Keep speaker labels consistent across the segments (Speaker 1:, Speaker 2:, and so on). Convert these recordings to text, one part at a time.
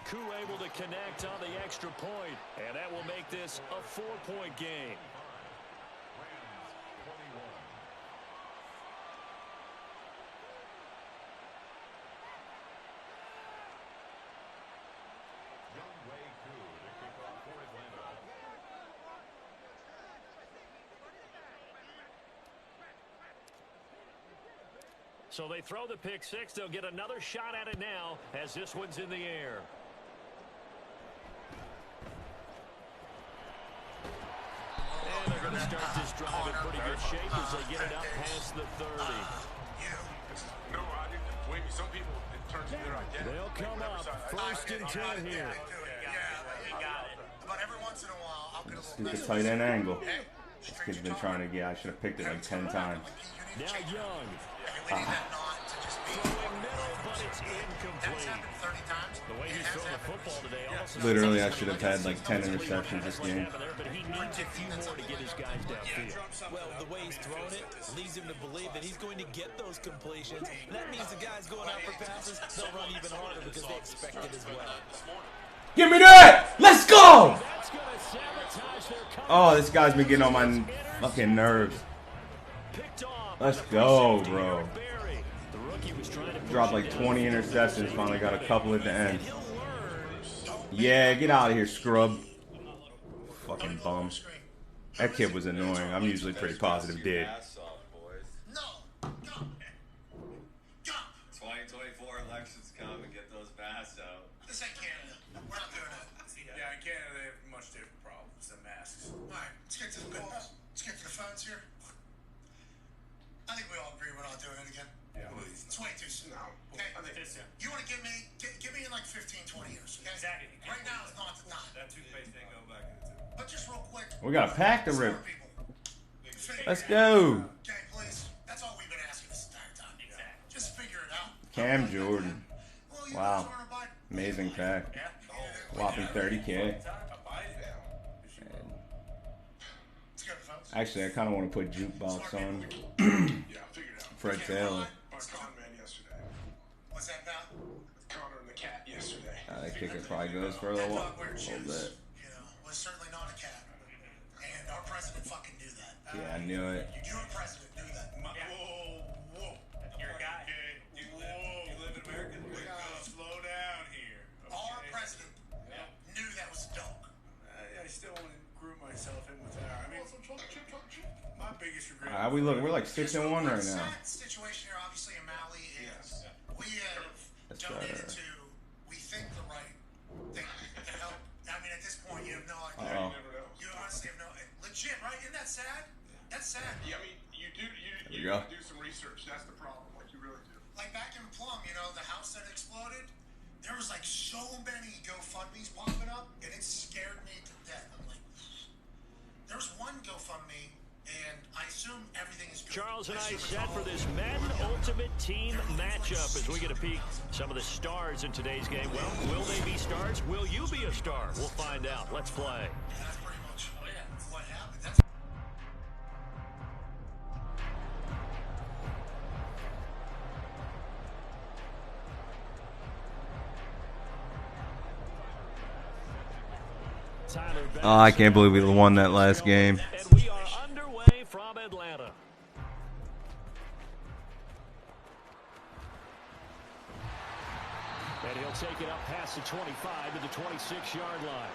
Speaker 1: Koo able to connect on the extra point, and that will make this a 4-point game. So they throw the pick six. They'll get another shot at it now as this one's in the air. And they're going to start this drive in pretty good shape as they get it up past the 30.
Speaker 2: No, maybe some people, it turns into their identity.
Speaker 1: They'll come up 1st and 10 here.
Speaker 3: Yeah, you got it. But every once in a while, I'll get a little
Speaker 4: Stupid tight end angle. This kid's been trying to get. I should have picked it like 10 times.
Speaker 1: Now Young.
Speaker 3: We need that knot to just be
Speaker 1: Middle, but it's incomplete.
Speaker 3: That's happened 30 times.
Speaker 1: The way he's throwing the football today,
Speaker 4: Literally, I should have had like 10 interceptions this game.
Speaker 1: But he needs a few more to get his guys downfield.
Speaker 5: Well, the way he's thrown it leads him to believe that he's going to get those completions. And that means the guys going out for passes, they'll run even harder because they expect it as well.
Speaker 4: Give me that! Let's go! Oh, this guy's been getting on my fucking nerves. Let's go, bro. Dropped like 20 interceptions, finally got a couple at the end. Yeah, get out of here, scrub. Fucking bum. That kid was annoying. I'm usually pretty positive, dude.
Speaker 6: 2024 elections come and get those masks out.
Speaker 3: This ain't Canada. We're not doing it.
Speaker 7: Yeah, in Canada they have much different problems than masks.
Speaker 3: Alright, let's get to the business. Let's get to the phones here. I think we all agree we're not doing it again.
Speaker 7: Yeah.
Speaker 3: It's way too soon.
Speaker 7: No.
Speaker 3: Okay?
Speaker 7: I think it's,
Speaker 3: You want to give me in like 15, 20 years, okay?
Speaker 7: Exactly.
Speaker 3: Right now is not the time.
Speaker 7: that toothpaste ain't go back into it.
Speaker 3: But just real quick.
Speaker 4: We got a pack to rip.
Speaker 3: People.
Speaker 4: Let's go.
Speaker 3: Okay, please. That's all we've been asking this entire time.
Speaker 7: Exactly.
Speaker 3: Just figure it out.
Speaker 4: Cam Jordan.
Speaker 3: Well, you
Speaker 4: Wow.
Speaker 3: guys aren't about-
Speaker 4: Amazing pack.
Speaker 7: Yeah.
Speaker 4: Whopping 30K.
Speaker 3: Let's go to the phones.
Speaker 4: Actually, I kind of want to put jukebox on
Speaker 2: Yeah, I figured it out.
Speaker 4: Fred Taylor.
Speaker 2: Our con man yesterday.
Speaker 3: What's that about?
Speaker 2: Connor and the cat yesterday.
Speaker 4: That kicker probably goes for a
Speaker 3: That
Speaker 4: little
Speaker 3: dog wearing shoes,
Speaker 4: bit.
Speaker 3: you know, was certainly not a cat. And our president fucking knew that.
Speaker 4: Yeah, I knew it.
Speaker 3: Your president knew that.
Speaker 7: Whoa. You're a guy. Okay. You live in America? Slow down here. Okay?
Speaker 3: Our president knew that was a dog.
Speaker 7: I still want to group myself in with that. I mean, my biggest regret.
Speaker 4: We look. We're like 6-1 right now.
Speaker 3: Sad situation here, obviously, in Mali is we have
Speaker 4: That's
Speaker 3: donated to, we think, the right thing to help. I mean, at this point, you have no idea.
Speaker 4: Uh-oh.
Speaker 2: You never know.
Speaker 3: You honestly have no, legit, right? Isn't that sad? That's sad.
Speaker 2: Yeah, I mean, you
Speaker 4: you go.
Speaker 2: do some research. That's the problem. Like, you really do.
Speaker 3: Like back in Plum, you know, the house that exploded, there was like so many GoFundMes popping up, and it scared me to death. I'm like, there was one GoFundMe, and I assume everything is good.
Speaker 1: Charles and I set for this Madden Ultimate Team matchup as we get a peek some of the stars in today's game. Well, will they be stars? Will you be a star? We'll find out. Let's play.
Speaker 3: And that's pretty much what happened. That's
Speaker 4: Oh, I can't believe we won that last game.
Speaker 1: And we are underway from Atlanta. And he'll take it up past the 25 to the 26-yard line.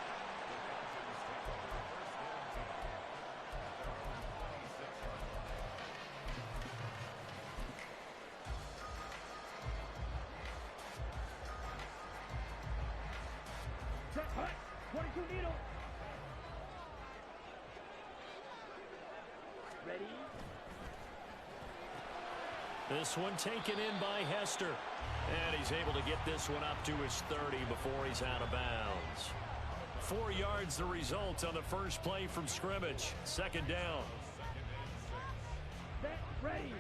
Speaker 1: This one taken in by Hester. And he's able to get this one up to his 30 before he's out of bounds. 4 yards the result on the first play from scrimmage. Second down. Ready.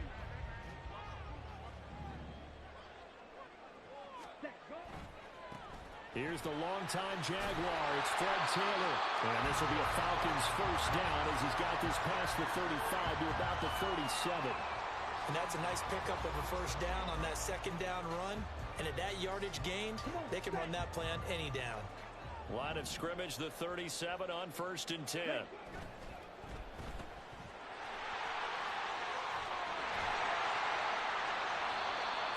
Speaker 1: Here's the longtime Jaguar. It's Fred Taylor. And this will be a Falcons first down as he's got this past the 35 to about the 37.
Speaker 5: And that's a nice pickup of a first down on that second down run. And at that yardage gained, they can run that play on any down.
Speaker 1: Line of scrimmage, the 37 on 1st and 10.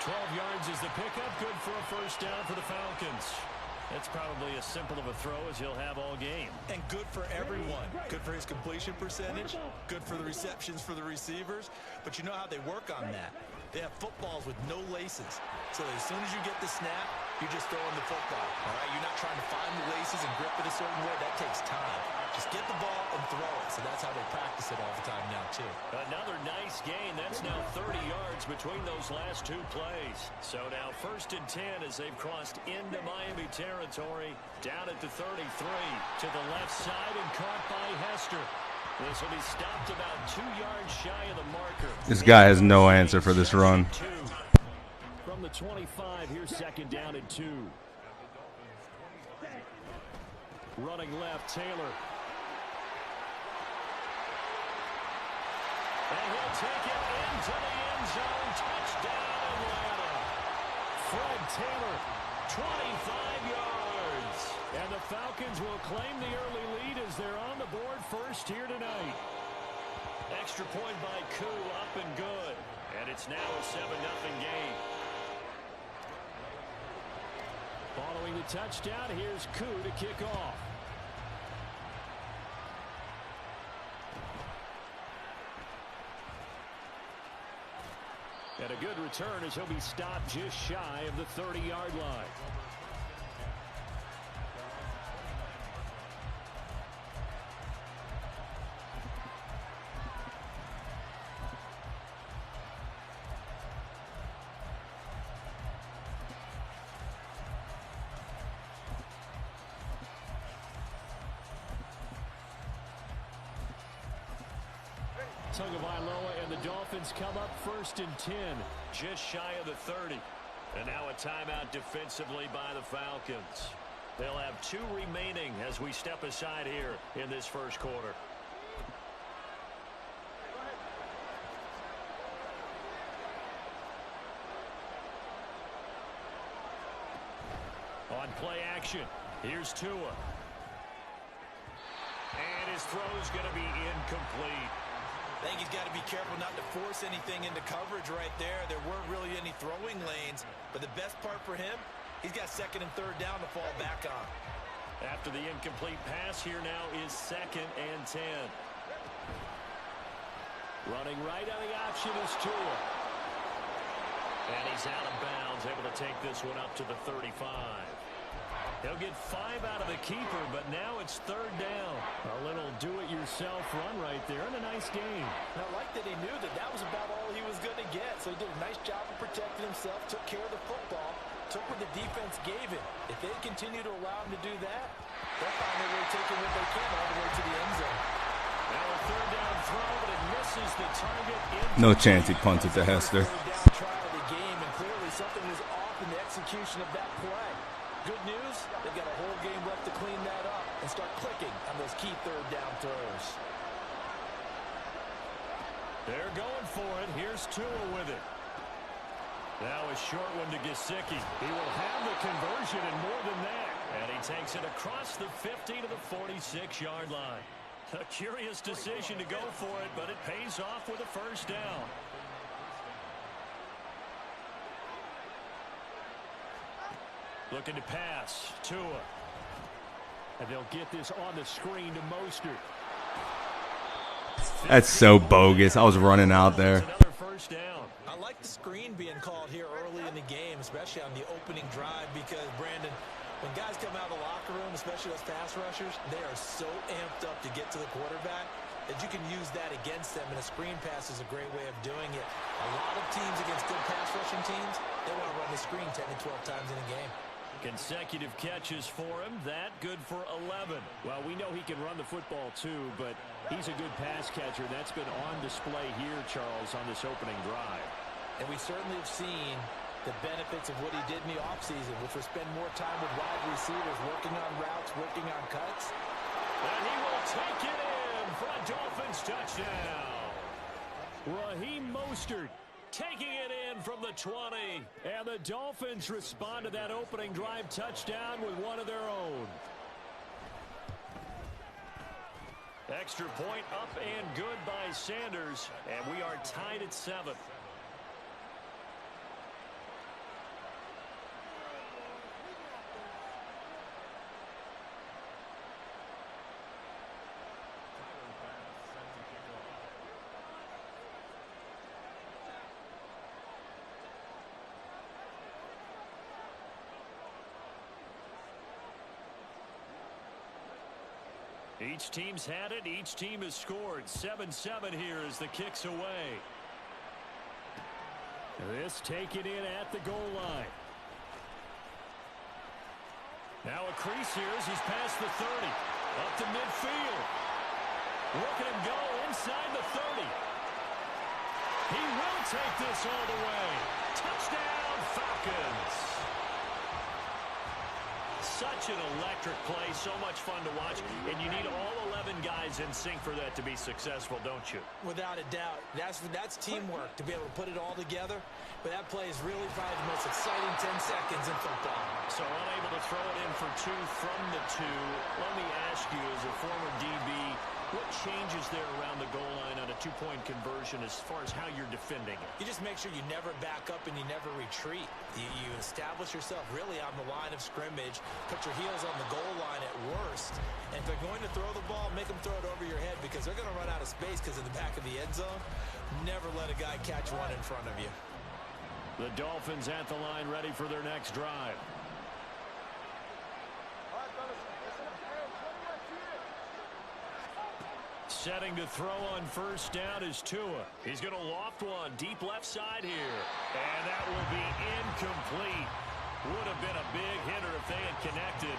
Speaker 1: 12 yards is the pickup. Good for a first down for the Falcons. That's probably as simple of a throw as he'll have all game.
Speaker 5: And good for everyone. Good for his completion percentage. Good for the receptions for the receivers. But you know how they work on that. They have footballs with no laces. So as soon as you get the snap, you're just throwing the football. All right? You're not trying to find the laces and grip it a certain way. That takes time. Just get the ball and throw it. So that's how they practice it all the time now, too.
Speaker 1: Another nice gain. That's now 30 yards between those last two plays. So now 1st and 10 as they've crossed into Miami territory. Down at the 33 to the left side and caught by Hester. This will be stopped about 2 yards shy of the marker.
Speaker 4: This guy has no answer for this run.
Speaker 1: From the 25, here's 2nd down and 2. Running left, Taylor. And he'll take it into the end zone. Touchdown, Atlanta. Fred Taylor, 25 yards. And the Falcons will claim the early lead as they're on the board first here tonight. Extra point by Koo, up and good. And it's now a 7-0 game. Following the touchdown, here's Koo to kick off. And a good return as he'll be stopped just shy of the 30-yard line. Tagovailoa and the Dolphins come up 1st and 10, just shy of the 30. And now a timeout defensively by the Falcons. They'll have 2 remaining as we step aside here in this first quarter. On play action, here's Tua. And his throw's going to be incomplete.
Speaker 5: I think he's got to be careful not to force anything into coverage right there. There weren't really any throwing lanes. But the best part for him, he's got 2nd and 3rd down to fall back on.
Speaker 1: After the incomplete pass, here now is 2nd and 10. Running right on the option is Tua. And he's out of bounds, able to take this one up to the 35. He'll get 5 out of the keeper, but now it's 3rd down. A little do-it-yourself run right there, and a nice game.
Speaker 5: And I like that he knew that that was about all he was going to get. So he did a nice job of protecting himself, took care of the football, took what the defense gave him. If they continue to allow him to do that, they'll find their way taking what they can all the way to the end zone.
Speaker 1: Now a 3rd down throw, but it misses the target.
Speaker 4: No chance he punted to Hester.
Speaker 5: 3rd down try of the game, and clearly something was off in the execution of that play. Good news, they've got a whole game left to clean that up and start clicking on those key 3rd down throws.
Speaker 1: They're going for it. Here's Tua with it. Now a short one to Gesicki. He will have the conversion and more than that. And he takes it across the 50 to the 46-yard line. A curious decision to go for it, but it pays off with a first down. Looking to pass. Tua. And they'll get this on the screen to Mostert.
Speaker 4: That's so bogus. I was running out there.
Speaker 1: Another first down.
Speaker 5: I like the screen being called here early in the game, especially on the opening drive, because, Brandon, when guys come out of the locker room, especially those pass rushers, they are so amped up to get to the quarterback that you can use that against them, and a screen pass is a great way of doing it. A lot of teams against good pass rushing teams, they want to run the screen 10 to 12 times in a game.
Speaker 1: Consecutive catches for him. That good for 11. Well, we know he can run the football too, but he's a good pass catcher. That's been on display here, Charles, on this opening drive.
Speaker 5: And we certainly have seen the benefits of what he did in the offseason, which was spend more time with wide receivers, working on routes, working on cuts.
Speaker 1: And he will take it in for a Dolphins touchdown. Raheem Mostert Taking it in from the 20. And the Dolphins respond to that opening drive touchdown with one of their own. Extra point up and good by Sanders. And we are tied at 7. Each team's had it. Each team has scored. 7-7 here as the kick's away. This taken in at the goal line. Now a crease here as he's past the 30. Up to midfield. Look at him go inside the 30. He will take this all the way. Touchdown, Falcons. Such an electric play, so much fun to watch, and you need all 11 guys in sync for that to be successful, don't you?
Speaker 5: Without a doubt. That's teamwork, to be able to put it all together. But that play is really probably the most exciting 10 seconds in football.
Speaker 1: So unable to throw it in for 2 from the 2. Let me ask you, as a former DB, what changes there around the goal line on a 2-point conversion as far as how you're defending it?
Speaker 5: You just make sure you never back up and you never retreat. You establish yourself really on the line of scrimmage, put your heels on the goal line at worst, and if they're going to throw the ball, make them throw it over your head because they're going to run out of space because in the back of the end zone, never let a guy catch one in front of you.
Speaker 1: The Dolphins at the line ready for their next drive. Setting to throw on first down is Tua. He's going to loft one deep left side here. And that will be incomplete. Would have been a big hitter if they had connected.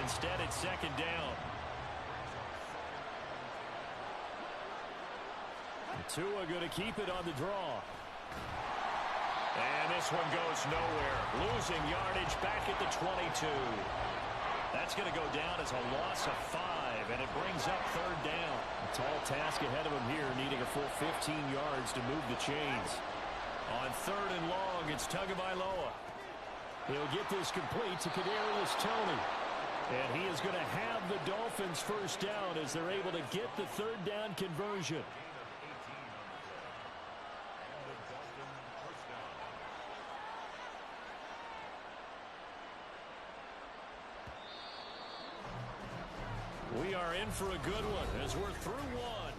Speaker 1: Instead, it's second down. Tua going to keep it on the draw. And this one goes nowhere. Losing yardage back at the 22. That's going to go down as a loss of 5, and it brings up third down. A tall task ahead of him here, needing a full 15 yards to move the chains. On third and long, it's Tagovailoa. He'll get this complete to Kadarius Toney. And he is going to have the Dolphins first down as they're able to get the third down conversion. We are in for a good one as we're through one.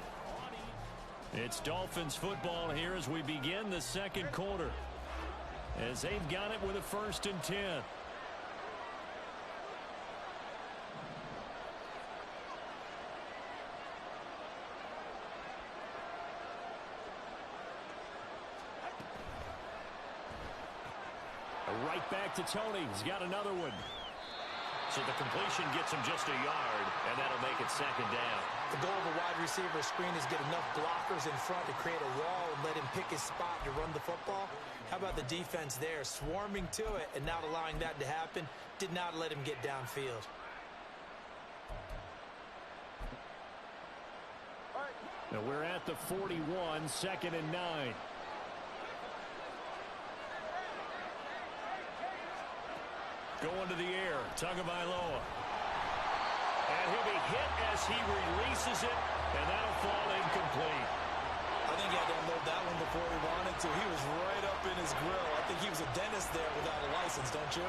Speaker 1: It's Dolphins football here as we begin the second quarter. As they've got it with a 1st and 10. Right back to Toney. He's got another one. So the completion gets him just a yard, and that'll make it second down.
Speaker 5: The goal of a wide receiver screen is get enough blockers in front to create a wall and let him pick his spot to run the football. How about the defense there, swarming to it and not allowing that to happen? Did not let him get downfield.
Speaker 1: Now we're at the 41, 2nd and 9. Going to the air, Tagovailoa. And he'll be hit as he releases it, and that'll fall incomplete.
Speaker 5: I think he had to unload that one before he wanted to. He was right up in his grill. I think he was a dentist there without a license, don't you?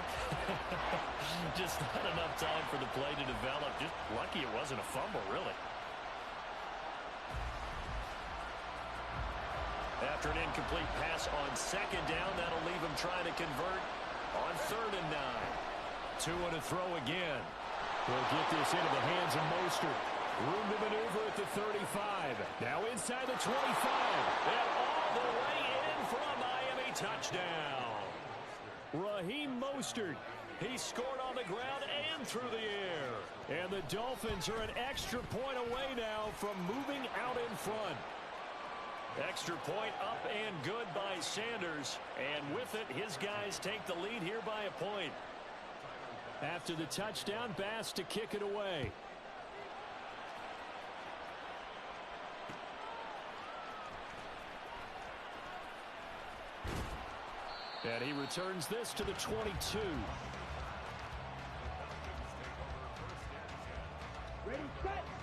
Speaker 1: Just not enough time for the play to develop. Just lucky it wasn't a fumble, really. After an incomplete pass on second down, that'll leave him trying to convert on 3rd and 9. Tua to throw again. We'll get this into the hands of Mostert. Room to maneuver at the 35. Now inside the 25. And all the way in for a Miami touchdown. Raheem Mostert. He scored on the ground and through the air. And the Dolphins are an extra point away now from moving out in front. Extra point up and good by Sanders. And with it, his guys take the lead here by a point. After the touchdown, Bass to kick it away. And he returns this to the 22.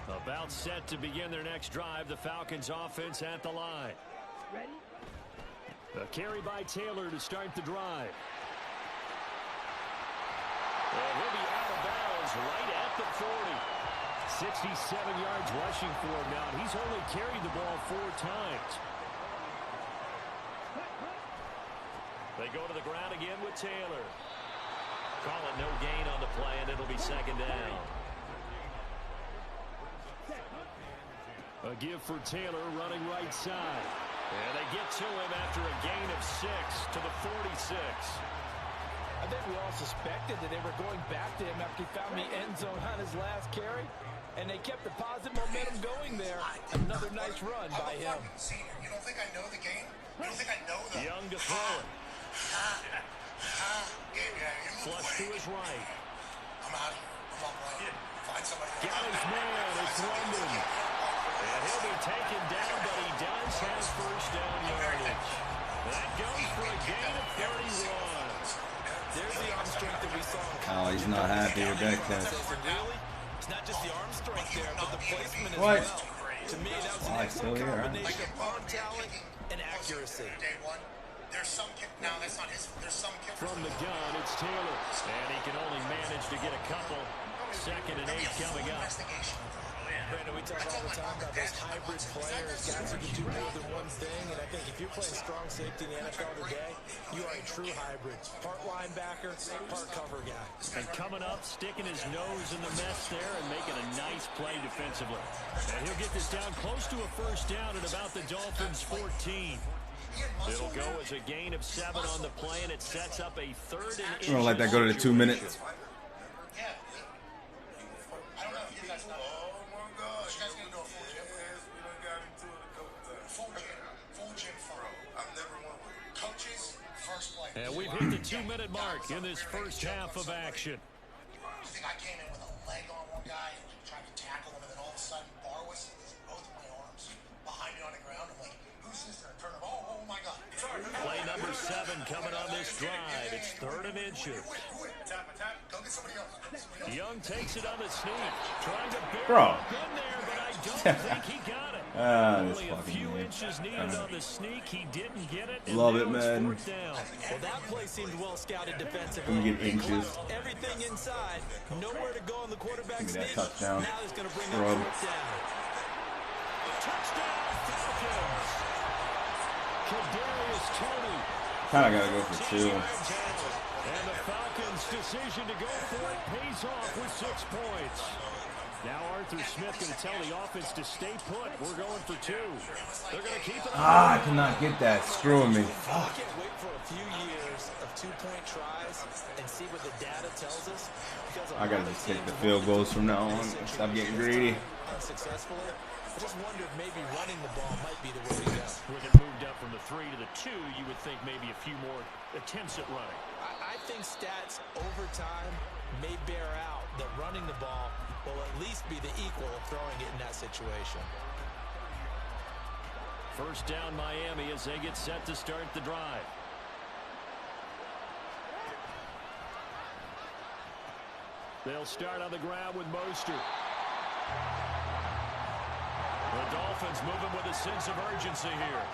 Speaker 1: About set to begin their next drive. The Falcons offense at the line. A carry by Taylor to start the drive. And he'll be out of bounds right at the 40. 67 yards rushing for him now. He's only carried the ball 4 times. They go to the ground again with Taylor. Call it no gain on the play, and it'll be second down. A give for Taylor running right side. And they get to him after a gain of 6 to the 46.
Speaker 5: I think we all suspected that they were going back to him after he found the end zone on his last carry. And they kept the positive momentum going there. Another nice run by him.
Speaker 3: You don't think I know the game? You don't think I know the...
Speaker 1: Young to throw it. Flush to his right.
Speaker 3: I'm out of here. I'm not playing. Find somebody.
Speaker 1: Got his man. It's London. And he'll be taken down, but he does have first down yardage. That goes for a gain of 31.
Speaker 5: There's the arm strength that we saw.
Speaker 4: Oh, he's not happy with that catch.
Speaker 5: Really? It's not just the arm strength there, but the placement as
Speaker 4: What?
Speaker 5: well. To me, that was an
Speaker 4: Why, still
Speaker 5: excellent
Speaker 4: here, huh?
Speaker 5: combination of arm talent and accuracy.
Speaker 3: Day one. There's some kick. No, that's not his. There's some kick.
Speaker 1: From the gun, it's Taylor. And he can only manage to get a couple. 2nd and 8 coming up.
Speaker 5: Brandon, we talk all the time about those hybrid players, guys who can do more than one thing, and I think if you're playing strong safety in the NFL today, you are a true hybrid. Part linebacker, part cover guy.
Speaker 1: And coming up, sticking his nose in the mess there and making a nice play defensively. And he'll get this down close to a first down at about the Dolphins' 14. It'll go as a gain of 7 on the play, and it sets up a 3rd and
Speaker 4: I'm gonna let that go to the 2 minutes.
Speaker 1: And we've hit the 2-minute mark in this first half of action.
Speaker 3: I think I came in with a leg on one guy and tried to tackle him, and then all of a sudden, Barr was both of my arms behind me on the ground. I'm like, who's this? And I turn him, oh my God.
Speaker 1: Play number 7 coming on this drive. It's 3rd and inches.
Speaker 3: Go get somebody else.
Speaker 1: Young takes it on the sneak. Trying to bury
Speaker 4: Bro.
Speaker 1: in there, but I don't think he got it. Only a few inches needed on the sneak. He didn't get it.
Speaker 4: Love it, man.
Speaker 5: Well, that play seemed well scouted defensively.
Speaker 4: You get inches.
Speaker 5: Everything inside. Nowhere to go on the quarterback sneak.
Speaker 4: Touchdown.
Speaker 5: Now he's going to bring
Speaker 4: Scrub.
Speaker 5: up fourth down.
Speaker 1: Touchdown, Falcons. Kadarius Toney.
Speaker 4: Kind of gotta go for 2.
Speaker 1: And the Falcons' decision to go for it pays off with 6 points. Now Arthur Smith going to tell the offense to stay put. We're going for 2. They're going to keep it.
Speaker 4: I cannot get that. Screwing me.
Speaker 5: I can't wait for a few years of 2-point tries and see what the data tells us.
Speaker 4: I gotta just take the field goals from now on. Stop getting greedy.
Speaker 5: Unsuccessfully. I just wonder if maybe running the ball might be the way to go.
Speaker 1: With it moved up from the 3 to the 2, you would think maybe a few more attempts at running.
Speaker 5: I think stats over time may bear out that running the ball will at least be the equal of throwing it in that situation.
Speaker 1: First down Miami as they get set to start the drive. They'll start on the ground with Mostert. The Dolphins moving with a sense of urgency here.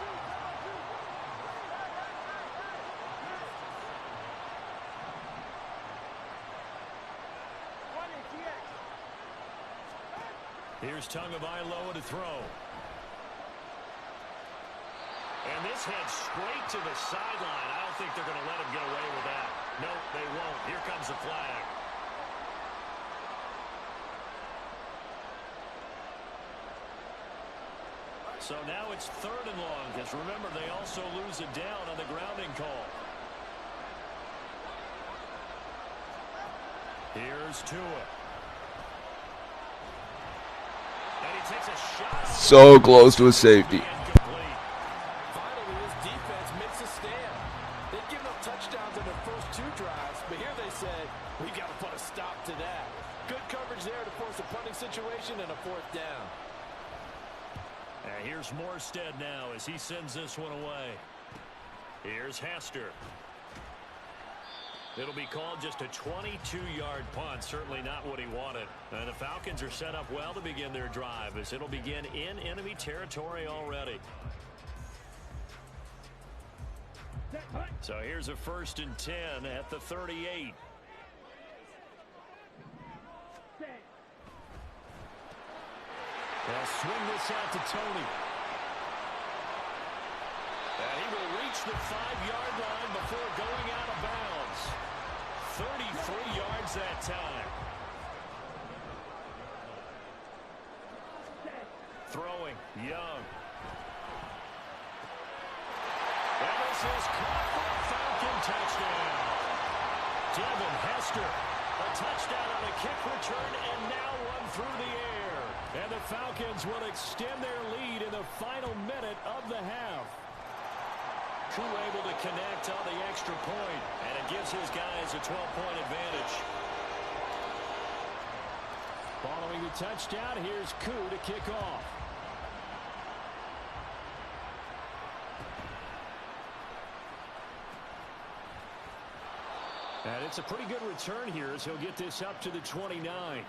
Speaker 1: Here's Tagovailoa to throw. And this heads straight to the sideline. I don't think they're going to let him get away with that. Nope, they won't. Here comes the flag. So now it's 3rd and long, because remember, they also lose a down on the grounding call. Here's Tua. And he takes a shot.
Speaker 4: So close to a safety.
Speaker 5: Finally, his defense makes a stand. They've given up touchdowns on their first 2 drives, but here they said, we've got to put a stop to that. Good coverage there to force a punting situation and a 4th down.
Speaker 1: And here's Morstead now as he sends this one away. Here's Hester. It'll be called just a 22-yard punt. Certainly not what he wanted. And the Falcons are set up well to begin their drive as it'll begin in enemy territory already. So here's a 1st and 10 at the 38. They'll swing this out to Tony. And he will reach the 5-yard line before going out of bounds. 33 yards that time. Throwing, Young. And this is caught for a Falcon touchdown. Devin Hester, a touchdown on a kick return and now run through the air. And the Falcons will extend their lead in the final minute of the half. Koo able to connect on the extra point, and it gives his guys a 12-point advantage. Following the touchdown, here's Koo to kick off. And it's a pretty good return here as he'll get this up to the 29.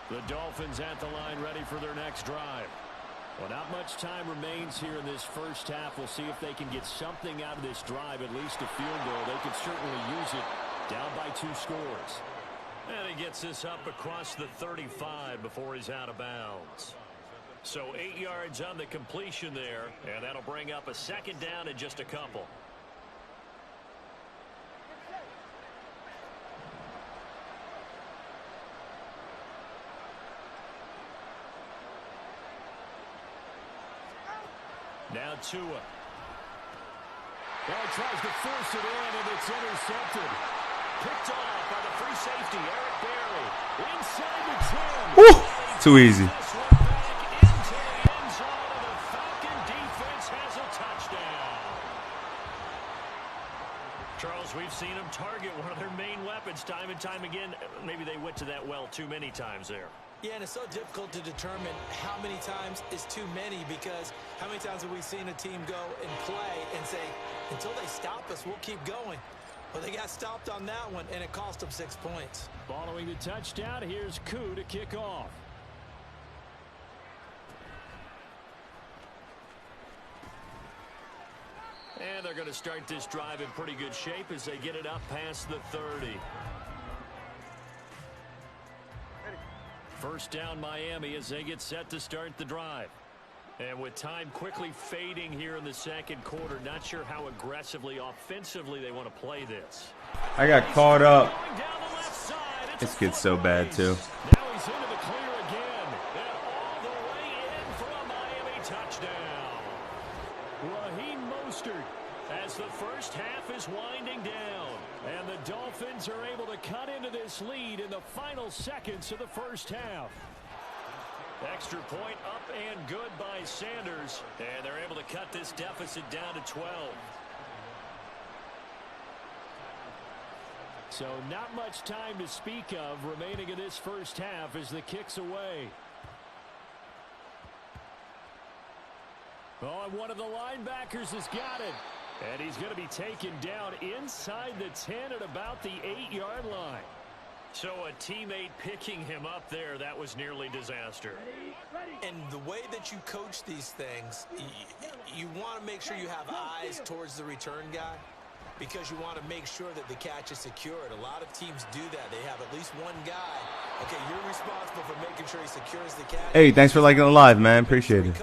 Speaker 1: The Dolphins at the line ready for their next drive. Well, not much time remains here in this first half. We'll see if they can get something out of this drive, at least a field goal. They could certainly use it down by 2 scores. And he gets this up across the 35 before he's out of bounds. So 8 yards on the completion there, and that'll bring up a 2nd down in just a couple. Now Tua. Well, he tries to force it in, and it's intercepted. Picked off by the free safety, Eric Berry. Inside the 10.
Speaker 4: Woo! Too easy.
Speaker 1: This one back into the end zone, and the Falcon defense has a touchdown. Charles, we've seen them target one of their main weapons time and time again. Maybe they went to that well too many times there.
Speaker 5: Yeah, and it's so difficult to determine how many times is too many, because how many times have we seen a team go and play and say, until they stop us, we'll keep going. Well, they got stopped on that one, and it cost them 6 points.
Speaker 1: Following the touchdown, here's Koo to kick off. And they're going to start this drive in pretty good shape as they get it up past the 30. First down Miami as they get set to start the drive. And with time quickly fading here in the second quarter, not sure how aggressively, offensively they want to play this.
Speaker 4: I got caught up. This kid's so bad, too.
Speaker 1: Now he's into the clear again. And all the way in for a Miami touchdown. Raheem Mostert as the first half is winding down. And the Dolphins are able to cut into this lead in the final seconds of the first half. Extra point up and good by Sanders. And they're able to cut this deficit down to 12. So not much time to speak of remaining in this first half as the kick's away. Oh, and one of the linebackers has got it. And he's going to be taken down inside the 10 at about the 8-yard line. So a teammate picking him up there, that was nearly disaster.
Speaker 5: And the way that you coach these things, you want to make sure you have eyes towards the return guy, because you want to make sure that the catch is secured. A lot of teams do that. They have at least one guy. Okay, you're responsible for making sure he secures the catch.
Speaker 4: Hey, thanks for liking the live, man. Appreciate it.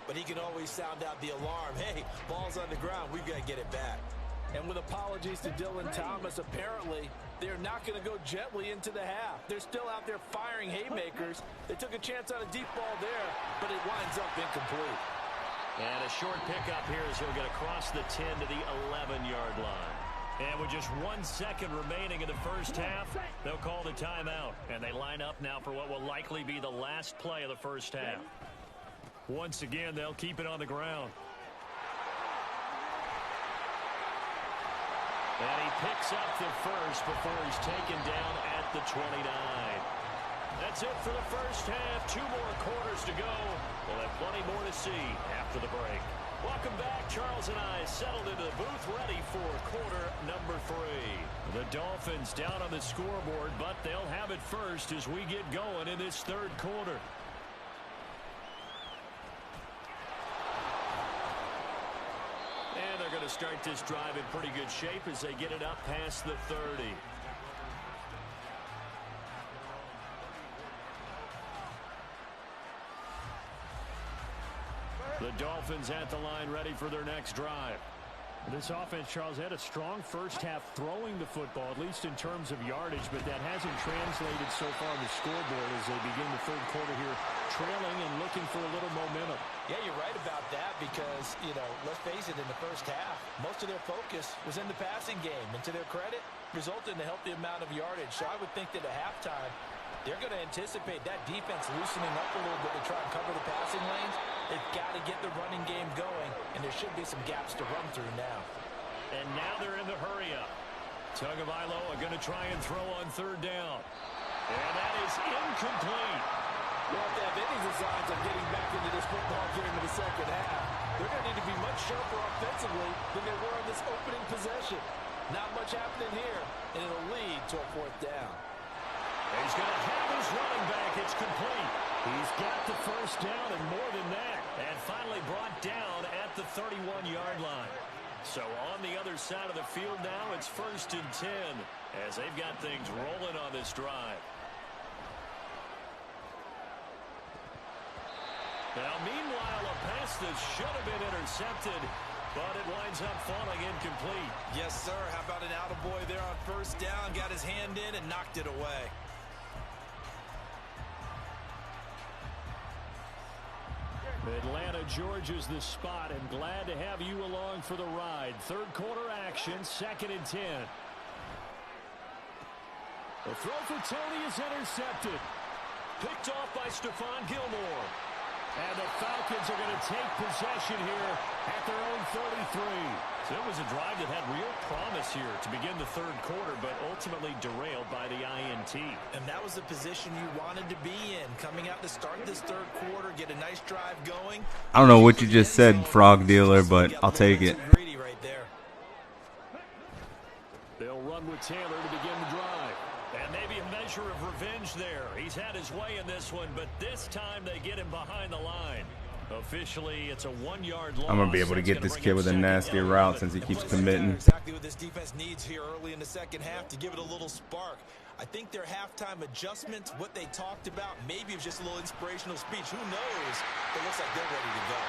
Speaker 5: But he can always sound out the alarm. Hey, ball's on the ground. We've got to get it back. And with apologies to Dylan Thomas, apparently they're not going to go gently into the half. They're still out there firing haymakers. They took a chance on a deep ball there, but it winds up incomplete.
Speaker 1: And a short pickup here as he'll get across the 10 to the 11-yard line. And with just 1 second remaining in the first half, they'll call the timeout. And they line up now for what will likely be the last play of the first half. Once again, they'll keep it on the ground. And he picks up the first before he's taken down at the 29. That's it for the first half. 2 more quarters to go. We'll have plenty more to see after the break. Welcome back. Charles and I settled into the booth ready for quarter number 3. The Dolphins down on the scoreboard, but they'll have it first as we get going in this third quarter. And they're going to start this drive in pretty good shape as they get it up past the 30. The Dolphins at the line ready for their next drive.
Speaker 8: This offense, Charles, had a strong first half throwing the football, at least in terms of yardage, but that hasn't translated so far on the scoreboard as they begin the third quarter here, trailing and looking for a little momentum.
Speaker 5: Yeah, you're right about that because, let's face it, in the first half, most of their focus was in the passing game. And to their credit, resulted in a healthy amount of yardage. So I would think that at halftime, they're going to anticipate that defense loosening up a little bit to try and cover the passing lanes. They've got to get the running game going, and there should be some gaps to run through now.
Speaker 1: And now they're in the hurry-up. Tagovailoa going to try and throw on third down. And that is incomplete.
Speaker 5: Well, if they have any designs of getting back into this football game in the second half, they're going to need to be much sharper offensively than they were on this opening possession. Not much happening here, and it'll lead to a 4th down.
Speaker 1: He's going to have his running back. It's complete. He's got the first down and more than that. And finally brought down at the 31-yard line. So on the other side of the field now, it's 1st and 10 as they've got things rolling on this drive. Now, meanwhile, a pass that should have been intercepted, but it winds up falling incomplete.
Speaker 5: Yes, sir. How about an attaboy there on 1st down? Got his hand in and knocked it away.
Speaker 8: Atlanta, Georgia's the spot, and glad to have you along for the ride. Third quarter action, 2nd and 10. The throw for Tony is intercepted.
Speaker 1: Picked off by Stephon Gilmore. And the Falcons are going to take possession here at their own 33. So it was a drive that had real promise here to begin the third quarter, but ultimately derailed by the INT.
Speaker 5: And that was the position you wanted to be in, coming out to start this third quarter, get a nice drive going.
Speaker 4: I don't know what you just said, frog dealer, but I'll take it.
Speaker 5: Right there.
Speaker 1: They'll run with Taylor to begin the drive. And maybe a measure of revenge there. He's had his way in this one, but this time they get him behind the line. Officially, it's a 1-yard loss.
Speaker 4: I'm going to be able to get this kid with a nastier route since he keeps committing.
Speaker 5: Exactly what this defense needs here early in the second half to give it a little spark. I think their halftime adjustments, what they talked about, maybe it was just a little inspirational speech. Who knows? It looks like they're ready to go.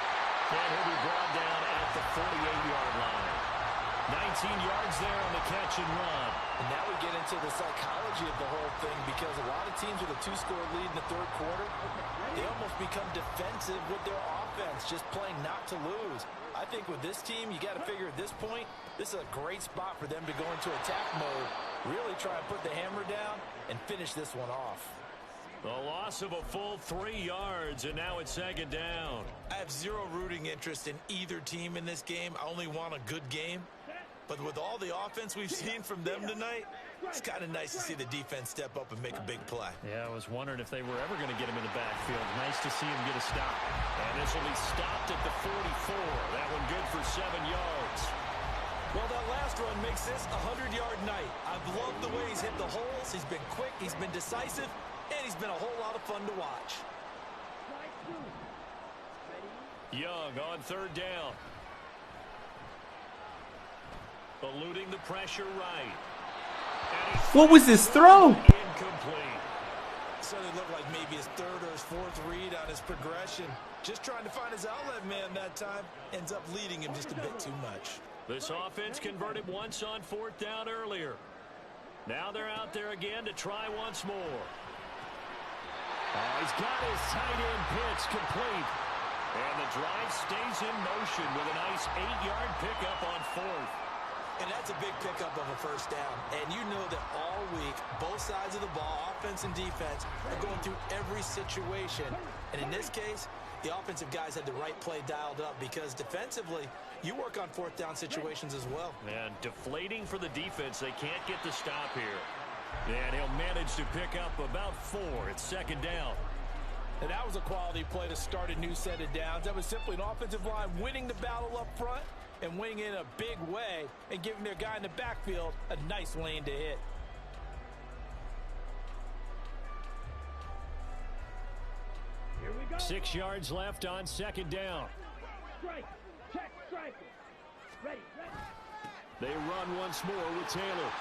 Speaker 1: And he'll be brought down at the 48-yard line. 19 yards there on the catch and run.
Speaker 5: And now we get into the psychology of the whole thing because a lot of teams with a 2-score lead in the third quarter, they almost become defensive with their offense, just playing not to lose. I think with this team, you got to figure at this point, this is a great spot for them to go into attack mode, really try and put the hammer down and finish this one off.
Speaker 1: The loss of a full 3 yards, and now it's 2nd down.
Speaker 5: I have zero rooting interest in either team in this game. I only want a good game. But with all the offense we've seen from them tonight, it's kind of nice to see the defense step up and make a big play.
Speaker 8: Yeah, I was wondering if they were ever going to get him in the backfield. Nice to see him get a stop.
Speaker 1: And this will be stopped at the 44. That one good for 7 yards.
Speaker 5: Well, that last run makes this a 100-yard night. I've loved the way he's hit the holes. He's been quick, he's been decisive, and he's been a whole lot of fun to watch.
Speaker 1: Young on 3rd down. Eluding the pressure right.
Speaker 4: What was this throw?
Speaker 1: Incomplete.
Speaker 5: So it looked like maybe his 3rd or his 4th read on his progression. Just trying to find his outlet man that time. Ends up leading him just a bit too much.
Speaker 1: This offense converted once on 4th down earlier. Now they're out there again to try once more. He's got his tight end pitch complete. And the drive stays in motion with a nice 8-yard pickup on 4th.
Speaker 5: And that's a big pickup of a 1st down. And you know that all week, both sides of the ball, offense and defense, are going through every situation. And in this case, the offensive guys had the right play dialed up because defensively, you work on 4th down situations as well.
Speaker 1: And deflating for the defense. They can't get the stop here. And he'll manage to pick up about 4. It's second down.
Speaker 5: And that was a quality play to start a new set of downs. That was simply an offensive line winning the battle up front and winning it in a big way and giving their guy in the backfield a nice lane to hit.
Speaker 8: Here we go.
Speaker 1: 6 yards left on second down.
Speaker 8: Strike. Check. Strike. Ready.
Speaker 1: They run once more with Taylor.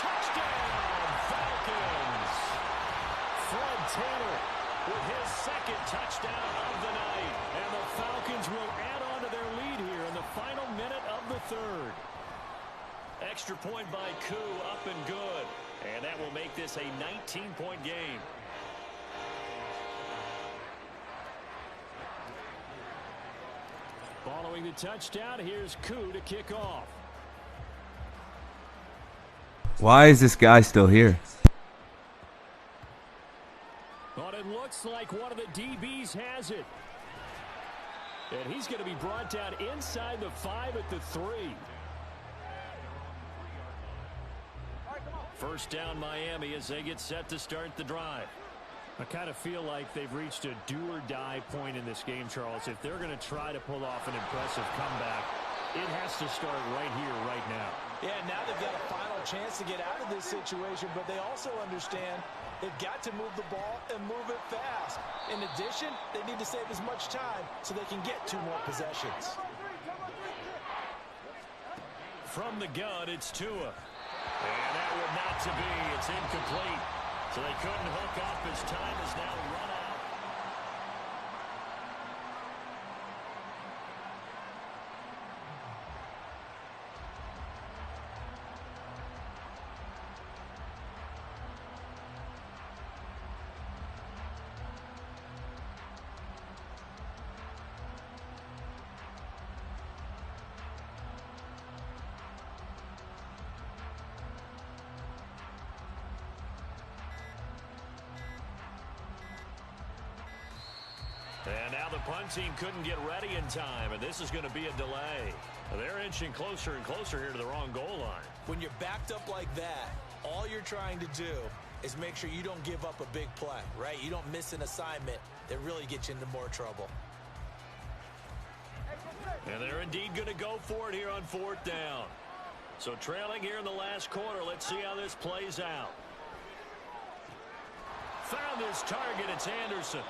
Speaker 1: Touchdown, Falcons! Fred Taylor with his second touchdown of the night. And the Falcons will add on to their lead here in the final minute of the third. Extra point by Koo, up and good. And that will make this a 19-point game. Following the touchdown, here's Koo to kick off.
Speaker 4: Why is this guy still here?
Speaker 1: But it looks like one of the DBs has it. And he's going to be brought down inside the 5 at the 3. First down Miami as they get set to start the drive. I kind of feel like they've reached a do-or-die point in this game, Charles. If they're going to try to pull off an impressive comeback, it has to start right here, right now.
Speaker 5: Yeah, now they've got a final chance to get out of this situation, but they also understand they've got to move the ball and move it fast. In addition, they need to save as much time so they can get 2 more possessions.
Speaker 1: From the gun, it's Tua. And that would not to be. It's incomplete. So they couldn't hook up as time is now run out. And now the punt team couldn't get ready in time, and this is going to be a delay. They're inching closer and closer here to the wrong goal line.
Speaker 5: When you're backed up like that, all you're trying to do is make sure you don't give up a big play, right? You don't miss an assignment that really gets you into more trouble.
Speaker 1: And they're indeed going to go for it here on 4th down. So trailing here in the last quarter, let's see how this plays out. Found his target, it's Anderson.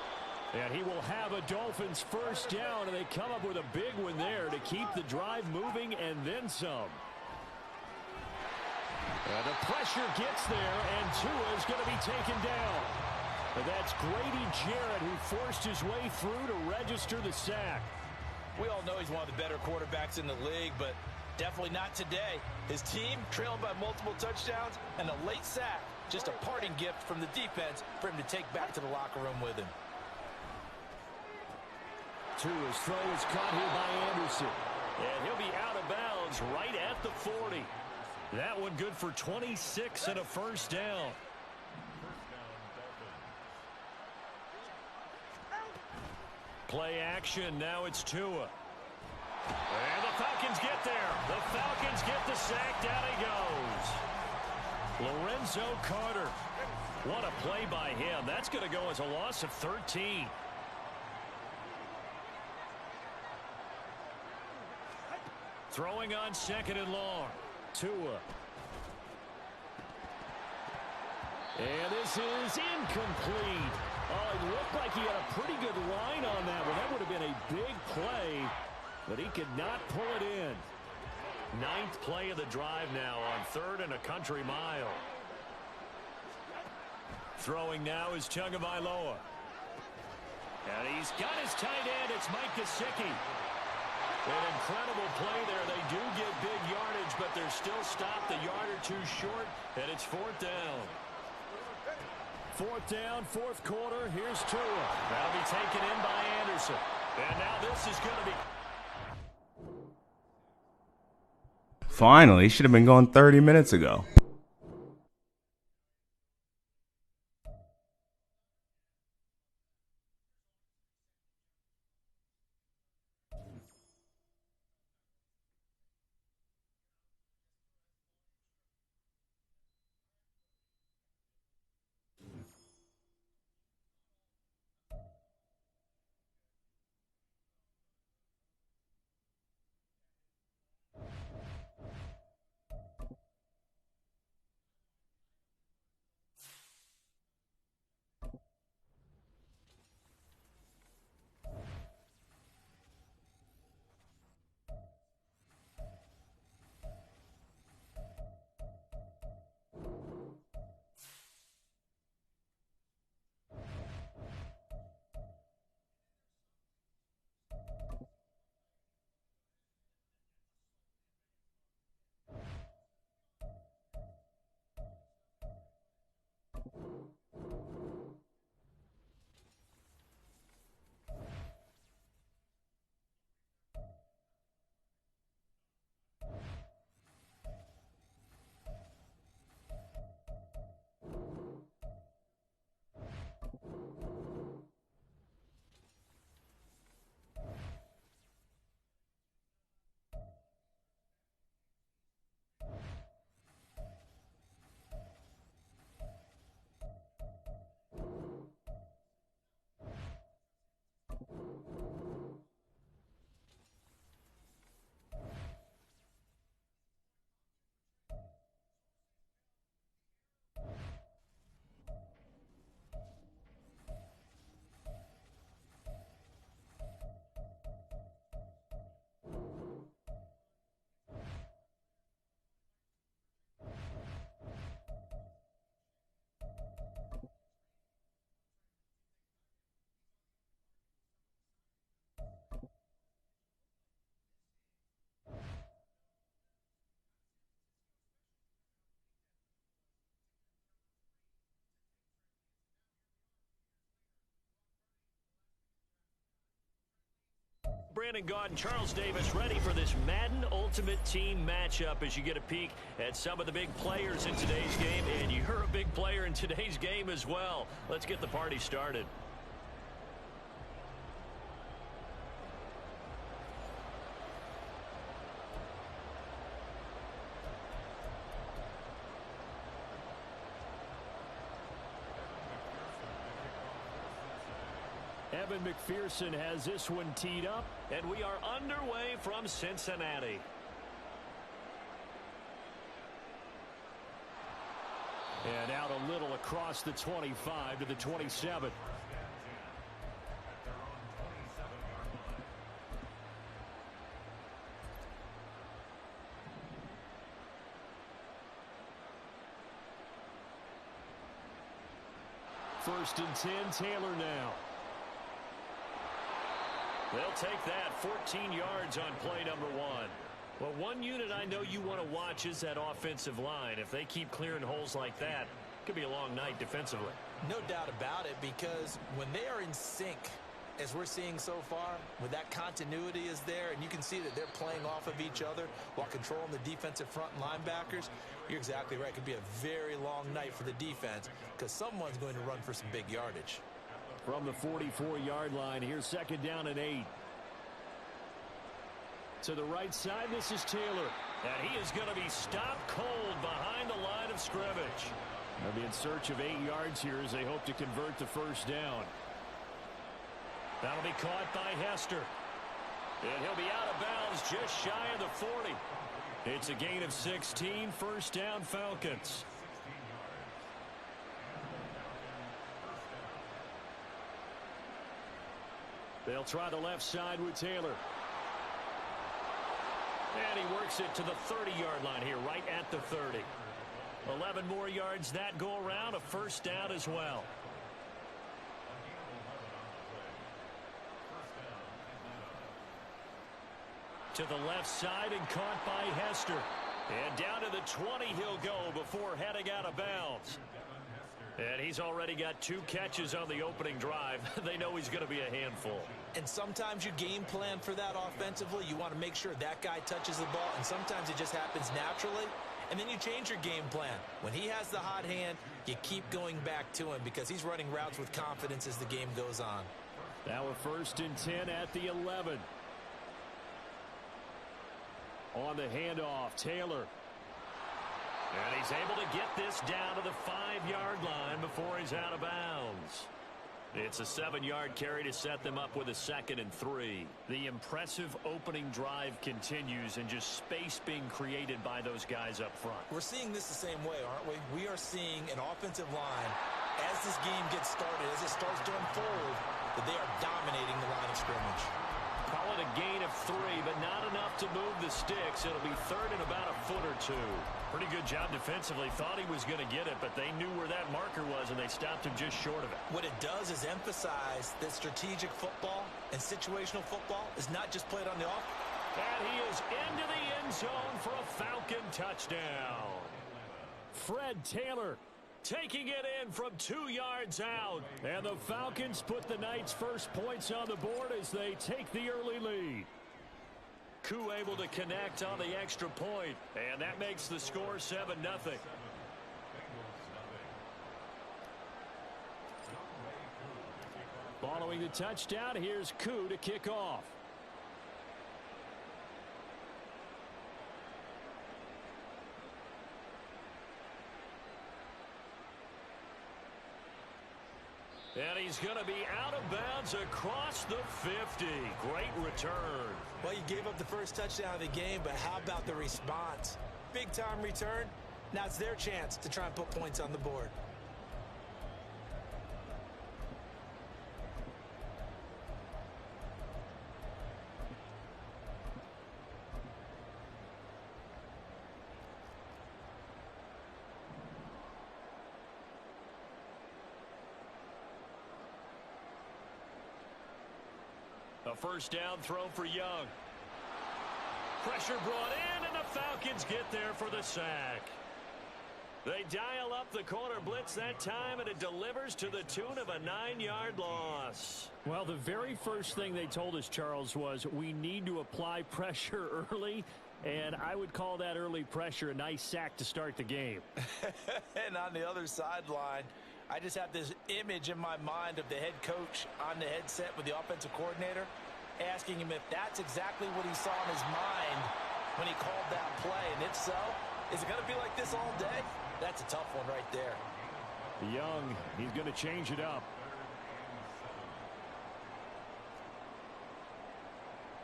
Speaker 1: And he will have a Dolphins first down, and they come up with a big one there to keep the drive moving and then some. And the pressure gets there, and Tua is going to be taken down. And that's Grady Jarrett who forced his way through to register the sack.
Speaker 5: We all know he's one of the better quarterbacks in the league, but definitely not today. His team trailing by multiple touchdowns and a late sack. Just a parting gift from the defense for him to take back to the locker room with him.
Speaker 1: Tua's throw is caught here by Anderson. And he'll be out of bounds right at the 40. That one good for 26 and a first down. Play action. Now it's Tua. And the Falcons get there. The Falcons get the sack. Down he goes. Lorenzo Carter. What a play by him. That's going to go as a loss of 13. Throwing on 2nd and long. Tua. And this is incomplete. Oh, it looked like he had a pretty good line on that one. That would have been a big play, but he could not pull it in. 9th play of the drive now on 3rd and a country mile. Throwing now is Tagovailoa. And he's got his tight end. It's Mike Gesicki. An incredible play there. They do get big yardage, but they're still stopped a yard or 2 short, and it's 4th down. 4th down, 4th quarter. Here's Tua. That'll be taken in by Anderson. And now this is going to be...
Speaker 4: Finally, should have been going 30 minutes ago.
Speaker 1: Brandon Gaudin, Charles Davis, ready for this Madden Ultimate Team matchup as you get a peek at some of the big players in today's game. And you're a big player in today's game as well. Let's get the party started. Evan McPherson has this one teed up, and we are underway from Cincinnati. And out a little across the 25 to the 27. First and 10, Taylor now. They'll take that 14 yards on play number 1. Well, one unit I know you want to watch is that offensive line. If they keep clearing holes like that, it could be a long night defensively.
Speaker 5: No doubt about it, because when they are in sync, as we're seeing so far, when that continuity is there, and you can see that they're playing off of each other while controlling the defensive front linebackers, you're exactly right. It could be a very long night for the defense because someone's going to run for some big yardage.
Speaker 1: From the 44-yard line, here's second down and 8. To the right side, this is Taylor. And he is going to be stopped cold behind the line of scrimmage. They'll be in search of 8 yards here as they hope to convert the first down. That'll be caught by Hester. And he'll be out of bounds just shy of the 40. It's a gain of 16, first down Falcons. They'll try the left side with Taylor. And he works it to the 30-yard line here, right at the 30. 11 more yards that go around, a first down as well. To the left side and caught by Hester. And down to the 20 he'll go before heading out of bounds. And he's already got 2 catches on the opening drive. They know he's going to be a handful.
Speaker 5: And sometimes you game plan for that offensively. You want to make sure that guy touches the ball, and sometimes it just happens naturally. And then you change your game plan. When he has the hot hand, you keep going back to him because he's running routes with confidence as the game goes on.
Speaker 1: Now a first and 10 at the 11. On the handoff, Taylor. And he's able to get this down to the 5-yard line before he's out of bounds. It's a 7-yard carry to set them up with a 2nd and 3. The impressive opening drive continues and just space being created by those guys up front.
Speaker 5: We're seeing this the same way, aren't we? We are seeing an offensive line, as this game gets started, as it starts to unfold, that they are dominating the line of scrimmage.
Speaker 1: Call it a gain of 3, but not enough to move the sticks. It'll be 3rd and about a foot or 2. Pretty good job defensively. Thought he was going to get it, but they knew where that marker was, and they stopped him just short of it.
Speaker 5: What it does is emphasize that strategic football and situational football is not just played on the off.
Speaker 1: And he is into the end zone for a Falcon touchdown. Fred Taylor taking it in from 2 yards out. And the Falcons put the night's first points on the board as they take the early lead. Koo able to connect on the extra point, and that makes the score 7-0. Following the touchdown, here's Koo to kick off. And he's going to be out of bounds across the 50. Great return.
Speaker 5: Well, you gave up the first touchdown of the game, but how about the response? Big-time return. Now it's their chance to try and put points on the board.
Speaker 1: A first down throw for Young. Pressure brought in, and the Falcons get there for the sack. They dial up the corner blitz that time, and it delivers to the tune of a 9-yard loss.
Speaker 8: Well, the very first thing they told us, Charles, was we need to apply pressure early, and I would call that early pressure a nice sack to start the game.
Speaker 5: And on the other sideline, I just have this image in my mind of the head coach on the headset with the offensive coordinator, asking him if that's exactly what he saw in his mind when he called that play. And if so, is it going to be like this all day? That's a tough one right there.
Speaker 8: Young, he's going to change it up.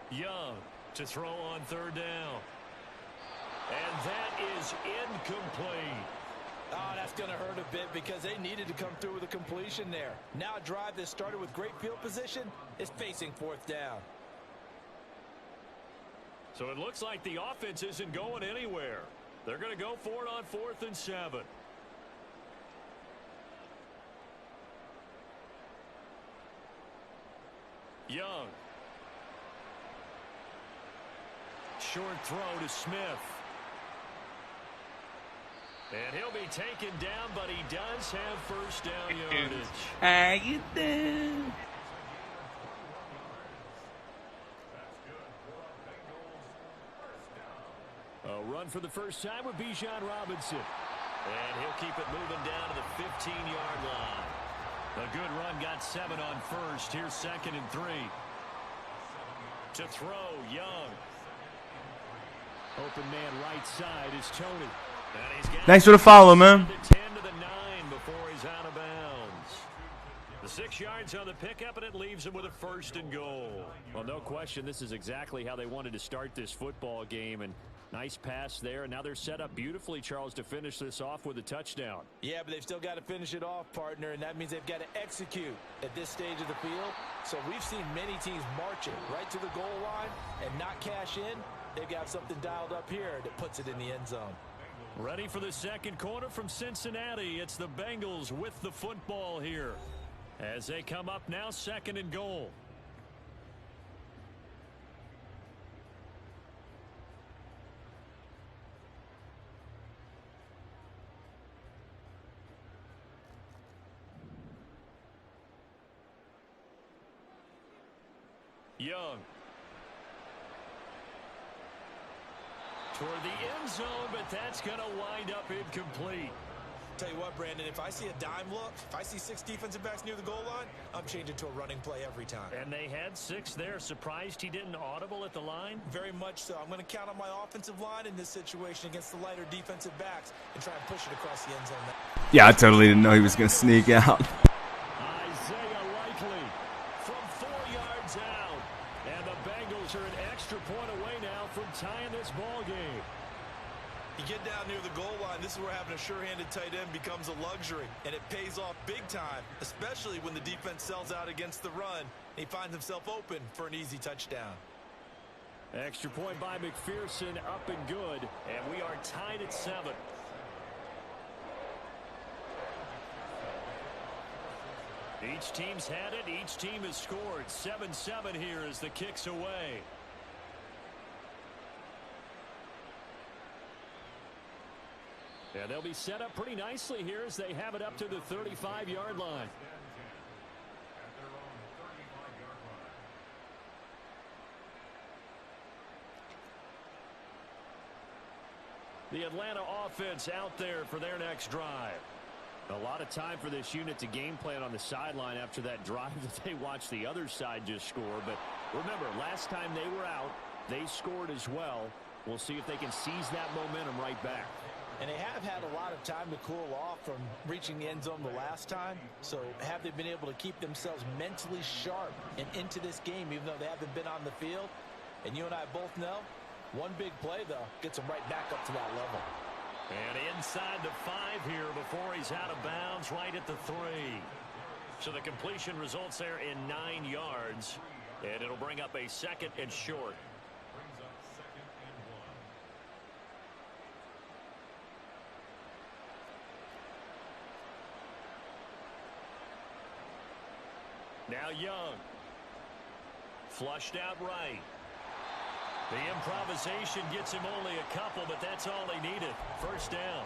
Speaker 1: Young to throw on third down. And that is incomplete.
Speaker 5: Oh, that's going to hurt a bit because they needed to come through with a completion there. Now a drive that started with great field position is facing fourth down.
Speaker 1: So it looks like the offense isn't going anywhere. They're going to go for it on 4th and 7. Young. Short throw to Smith. And he'll be taken down, but he does have first down yardage.
Speaker 9: How you doing?
Speaker 8: A run for the first time with Bijan Robinson.
Speaker 1: And he'll keep it moving down to the 15-yard line. A good run got 7 on first. Here's 2nd and 3. To throw, Young.
Speaker 8: Open man right side is Tony.
Speaker 4: Thanks for the follow, man.
Speaker 1: The 10 to the 9 before he's out of bounds. The 6 yards on the pickup, and it leaves him with a 1st and goal.
Speaker 8: Well, no question, this is exactly how they wanted to start this football game. And nice pass there. And now they're set up beautifully, Charles, to finish this off with a touchdown.
Speaker 5: Yeah, but they've still got to finish it off, partner, and that means they've got to execute at this stage of the field. So we've seen many teams march it right to the goal line and not cash in. They've got something dialed up here that puts it in the end zone.
Speaker 1: Ready for the second quarter from Cincinnati. It's the Bengals with the football here as they come up now 2nd and goal. Young. Toward the end zone, but that's going to wind up incomplete.
Speaker 5: Tell you what, Brandon, if I see a dime look, if I see 6 defensive backs near the goal line, I'm changing to a running play every time.
Speaker 1: And they had 6 there. Surprised he didn't audible at the line?
Speaker 5: Very much so. I'm going to count on my offensive line in this situation against the lighter defensive backs and try and push it across the end zone.
Speaker 4: Yeah, I totally didn't know he was going to sneak out.
Speaker 1: Isaiah Likely from 4 yards out. And the Bengals are an extra point away now from tying this ball game.
Speaker 5: You get down near the goal line, this is where having a sure-handed tight end becomes a luxury, and it pays off big time, especially when the defense sells out against the run. He finds himself open for an easy touchdown.
Speaker 8: Extra point by McPherson, up and good.
Speaker 1: And we are tied at 7. Each team's had it. Each team has scored. 7-7 here as the kick's away.
Speaker 8: Yeah, they'll be set up pretty nicely here as they have it up to the 35-yard line. The Atlanta offense out there for their next drive. A lot of time for this unit to game plan on the sideline after that drive that they watched the other side just score. But remember, last time they were out, they scored as well. We'll see if they can seize that momentum right back.
Speaker 5: And they have had a lot of time to cool off from reaching the end zone the last time. So have they been able to keep themselves mentally sharp and into this game, even though they haven't been on the field? And you and I both know, one big play, though, gets them right back up to that level.
Speaker 1: And inside the 5 here before he's out of bounds, right at the 3. So the completion results there in 9 yards. And it'll bring up a 2nd and short. Now Young. Flushed out right. The improvisation gets him only a couple, but that's all he needed. First down.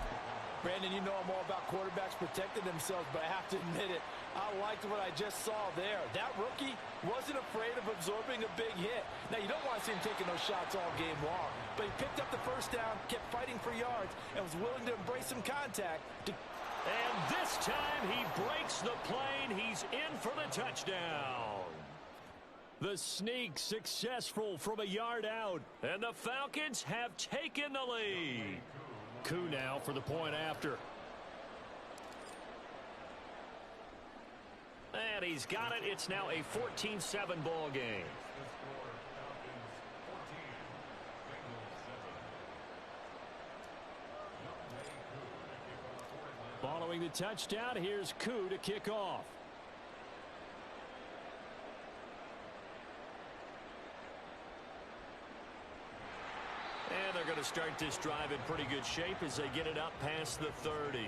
Speaker 5: Brandon, you know I'm all about quarterbacks protecting themselves, but I have to admit it, I liked what I just saw there. That rookie wasn't afraid of absorbing a big hit. Now, you don't want to see him taking those shots all game long, but he picked up the first down, kept fighting for yards, and was willing to embrace some contact.
Speaker 1: And this time he breaks the plane. He's in for the touchdown. The sneak successful from a yard out, and the Falcons have taken the lead. Koo now for the point after. And he's got it. It's now a 14-7 ball game. Following the touchdown, here's Koo to kick off. And they're going to start this drive in pretty good shape as they get it up past the 30.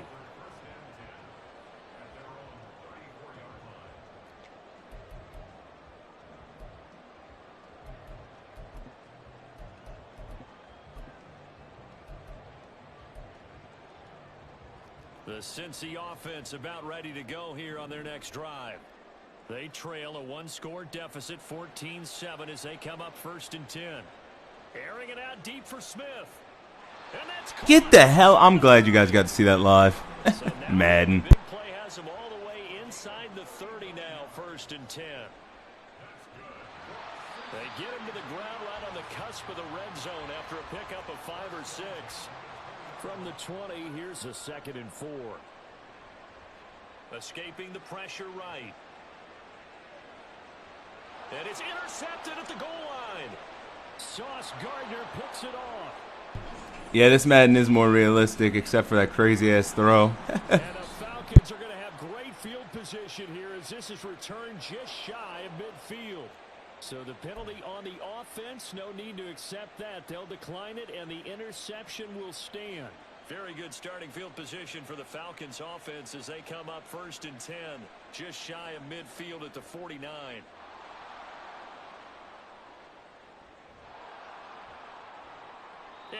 Speaker 1: The Cincy offense about ready to go here on their next drive. They trail a one-score deficit, 14-7, as they come up 1st and 10. Airing it out deep for Smith. And that's
Speaker 4: Get the hell. I'm glad you guys got to see that live. Madden.
Speaker 1: Big play has him all the way inside the 30 now, 1st and 10. They get him to the ground right on the cusp of the red zone after a pickup of 5 or 6. From the 20, here's a 2nd and 4. Escaping the pressure right. And it's intercepted at the goal line. Sauce Gardner picks it off.
Speaker 4: Yeah, this Madden is more realistic, except for that crazy-ass throw.
Speaker 1: And the Falcons are going to have great field position here as this is returned just shy of midfield. So the penalty on the offense, no need to accept that. They'll decline it, and the interception will stand. Very good starting field position for the Falcons offense as they come up 1st and 10, just shy of midfield at the 49.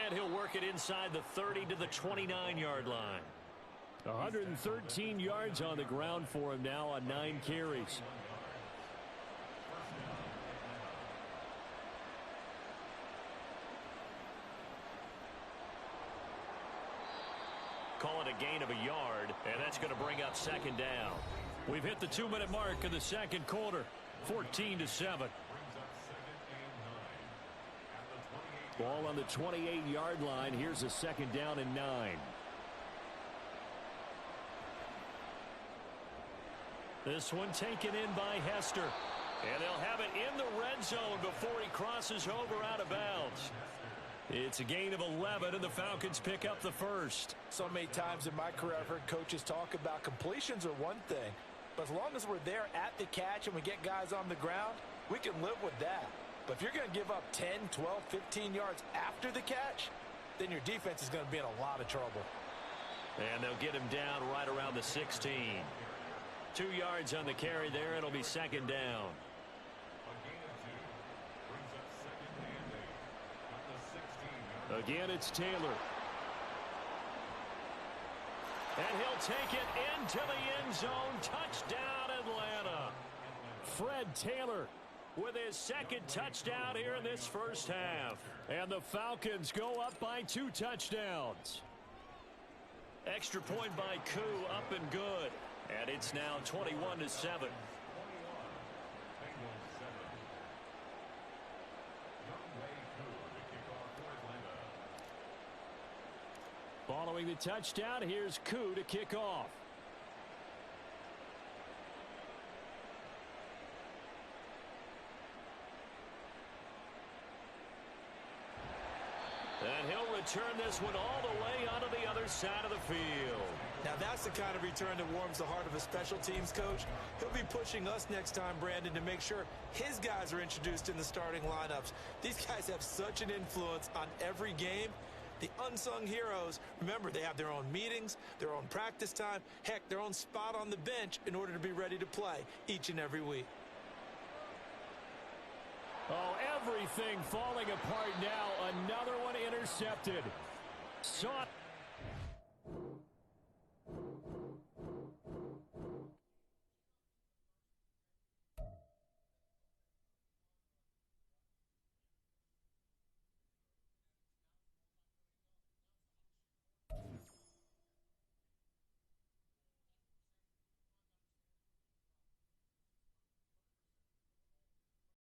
Speaker 1: And he'll work it inside the 30 to the 29-yard line. 113 yards on the ground for him now on 9 carries. Call it a gain of a yard, and that's going to bring up 2nd down. We've hit the 2-minute mark in the 2nd quarter, 14-7. Ball on the 28-yard line. Here's a 2nd down and 9. This one taken in by Hester. And they'll have it in the red zone before he crosses over out of bounds. It's a gain of 11, and the Falcons pick up the 1st.
Speaker 5: So many times in my career, I've heard coaches talk about completions are one thing. But as long as we're there at the catch and we get guys on the ground, we can live with that. But if you're going to give up 10, 12, 15 yards after the catch, then your defense is going to be in a lot of trouble.
Speaker 1: And they'll get him down right around the 16. 2 yards on the carry there. It'll be 2nd down. Again, it's Taylor. And he'll take it into the end zone. Touchdown, Atlanta. Fred Taylor with his 2nd touchdown here in this 1st half. And the Falcons go up by 2 touchdowns. Extra point by Koo, up and good. And it's now 21-7. Following the touchdown, here's Koo to kick off. And he'll return this one all the way onto the other side of the field.
Speaker 5: Now that's the kind of return that warms the heart of a special teams coach. He'll be pushing us next time, Brandon, to make sure his guys are introduced in the starting lineups. These guys have such an influence on every game. The unsung heroes, remember, they have their own meetings, their own practice time, heck, their own spot on the bench in order to be ready to play each and every week.
Speaker 1: Oh, everything falling apart now. Another one intercepted. Sought